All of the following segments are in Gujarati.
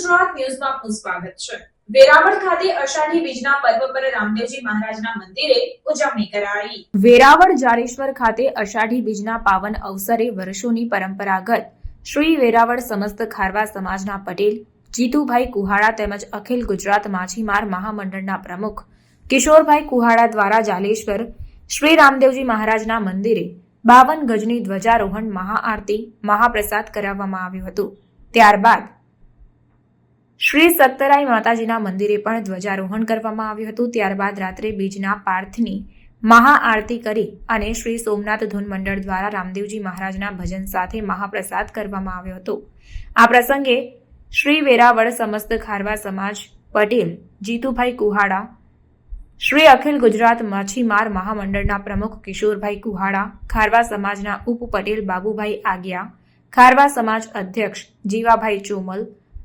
ગુજરાત ન્યૂઝમાં આપનું સ્વાગત છે। વેરાવળ ખાતે અષાઢી બીજના પર્વ પર રામદેવજી મહારાજના મંદિરે ઉજવણી કરાઈ। વેરાવળ જાડેશ્વર ખાતે અષાઢી બીજના પાવન અવસરે વર્ષોની પરંપરાગત શ્રી વેરાવળ સમસ્ત ખારવા સમાજના પટેલ જીતુભાઈ કુહાડા તેમજ અખિલ ગુજરાત માછીમાર મહામંડળના પ્રમુખ કિશોરભાઈ કુહાડા દ્વારા જાડેશ્વર શ્રી રામદેવજી મહારાજના મંદિરે 52 ગજની ધ્વજારોહણ મહાઆરતી મહાપ્રસાદ કરાવવામાં આવ્યું હતું। ત્યારબાદ શ્રી સત્તરાઈ માતાજીના મંદિરે પણ ધ્વજારોહણ કરવામાં આવ્યું હતું। ત્યારબાદ રાત્રે બીજના પાર્થની મહાઆરતી કરી અને શ્રી સોમનાથ ધૂન મંડળ દ્વારા રામદેવજી મહારાજના ભજન સાથે મહાપ્રસાદ કરવામાં આવ્યો હતો। આ પ્રસંગે શ્રી વેરાવળ સમસ્ત ખારવા સમાજ પટેલ જીતુભાઈ કુહાડા, શ્રી અખિલ ગુજરાત માછીમાર મહામંડળના પ્રમુખ કિશોરભાઈ કુહાડા, ખારવા સમાજના ઉપ પટેલ બાબુભાઈ આગિયા, ખારવા સમાજ અધ્યક્ષ જીવાભાઈ ચોમલ,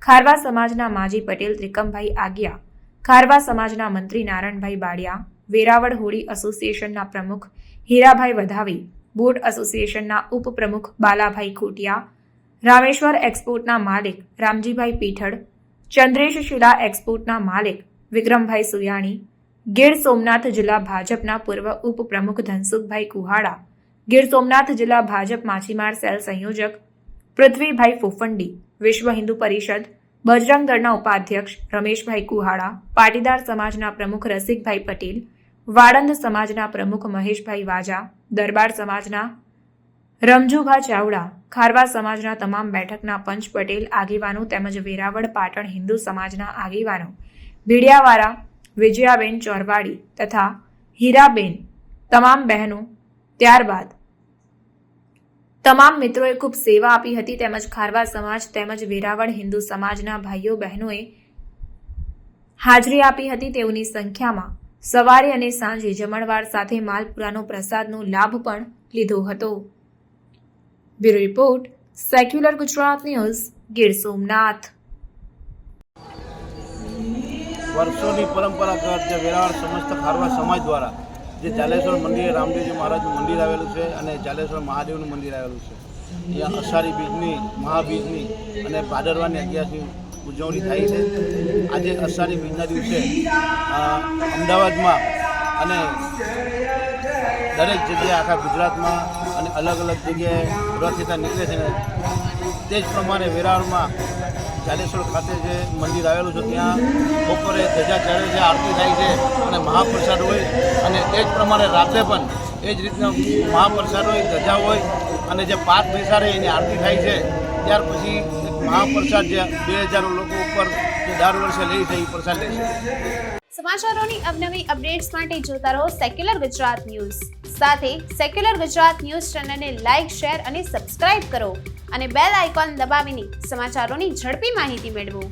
ખારવા સમાજના માજી પટેલ ત્રિકમભાઈ આગિયા, ખારવા સમાજના મંત્રી નારણભાઈ બાડિયા, વેરાવળ હોળી એસોસિએશનના પ્રમુખ હીરાભાઈ વધાવી, બોટ એસોસિએશનના ઉપપ્રમુખ બાલાભાઈ ખોટિયા, રામેશ્વર એક્સપોર્ટના માલિક રામજીભાઈ પીઠડ, ચંદ્રેશ શિલા એક્સપોર્ટના માલિક વિક્રમભાઈ સુયાણી, ગીર સોમનાથ જિલ્લા ભાજપના પૂર્વ ઉપપ્રમુખ ધનસુખભાઈ કુહાડા, ગીર સોમનાથ જિલ્લા ભાજપ માછીમાર સેલ સંયોજક પૃથ્વીભાઈ ફોફંડી, વિશ્વ હિન્દુ પરિષદ બજરંગ દળના ઉપાધ્યક્ષ રમેશભાઈ કુહાડા, પાટીદાર સમાજના પ્રમુખ રસિકભાઈ પટેલ, વાળંદ સમાજના પ્રમુખ મહેશભાઈ વાજા, દરબાર સમાજના રમજુભા ચાવડા, ખારવા સમાજના તમામ બેઠકના પંચ પટેલ આગેવાનો તેમજ વેરાવળ પાટણ હિન્દુ સમાજના આગેવાનો ભીડિયાવાળા વિજયાબેન ચોરવાડી તથા હીરાબેન તમામ બહેનો, ત્યારબાદ તમામ મિત્રોએ ખૂબ સેવા આપી હતી તેમજ ખારવા સમાજ તેમજ વેરાવળ હિન્દુ સમાજના ભાઈઓ બહેનોએ હાજરી આપી હતી। તેઓની સંખ્યામાં સવારે અને સાંજે જમણવાર સાથે માલપુરાનો પ્રસાદનો લાભ પણ લીધો હતો। Bureau report, secular Gujarat news, Gir Somnath. વર્ષોની પરંપરાગત જે વેરાવળ સમસ્ત ખારવા સમાજ દ્વારા જે જાલેશ્વર મંદિરે રામદેવજી મહારાજનું મંદિર આવેલું છે અને જાલેશ્વર મહાદેવનું મંદિર આવેલું છે, અહીંયા અષાઢી બીજની મહાબીજની અને ભાદરવાની 11ની ઉજવણી થાય છે। આજે અષાઢી બીજના દિવસે અમદાવાદમાં અને દરેક જગ્યાએ આખા ગુજરાતમાં અને અલગ અલગ જગ્યાએ રથયાત્રા નીકળે છે ને તે જ પ્રમાણે વેરાવળમાં જાડેશ્વર ખાતે જે મંદિર આવેલું છે ત્યાં બપોરે ધજા ચડે છે, આરતી થાય છે અને મહાપ્રસાદ હોય અને એ જ પ્રમાણે રાત્રે પણ એ જ રીતના મહાપ્રસાદ હોય, ધજા હોય અને જે પાઠ બેસાડે એની આરતી થાય છે। ત્યાર પછી મહાપ્રસાદ જે 2000 લોકો ઉપર જે દર વર્ષે લે છે એ પ્રસાદ લે છે। સમાચારોની અવનવી અપડેટ્સ માટે જોતા રહો સેક્યુલર ગુજરાત ન્યૂઝ। સાથે સેક્યુલર ગુજરાત ન્યૂઝ ચેનલને લાઇક, શેર અને સબસ્ક્રાઇબ કરો અને બેલ આઇકોન દબાવીને સમાચારોની ઝડપી માહિતી મેળવો।